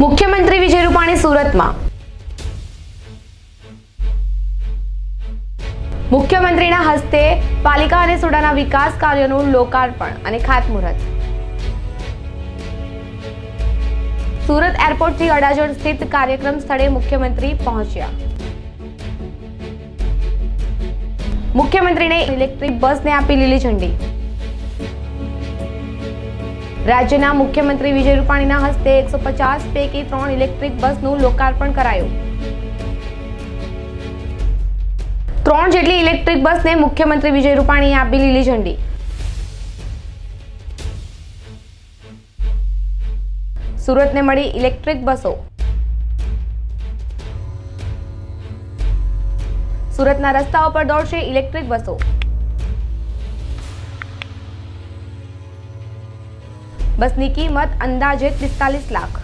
મુખ્યમંત્રી વિજય રૂપાણી સુરતમાં મુખ્યમંત્રીના હસ્તે પાલિકા અને સોડાના વિકાસ કાર્યોનું લોકાર્પણ અને ખાતમુહૂર્ત. સુરત એરપોર્ટથી અડાજણ સ્થિત કાર્યક્રમ સ્થળે મુખ્યમંત્રી પહોંચ્યા. મુખ્યમંત્રીને ઇલેક્ટ્રિક બસને આપી લીલી ઝંડી. રાજ્યના મુખ્યમંત્રી વિજય રૂપાણીના હસ્તે 150 પૈકી 3 ઇલેક્ટ્રિક બસનું લોકાર્પણ કરાયું. 3 જેટલી ઇલેક્ટ્રિક બસને મુખ્યમંત્રી વિજય રૂપાણીએ આપી લીલી ઝંડી. સુરતને મળી ઇલેક્ટ્રિક બસો. સુરતના રસ્તાઓ પર દોડશે ઇલેક્ટ્રિક બસો. બસની કિંમત અંદાજે 45 લાખ.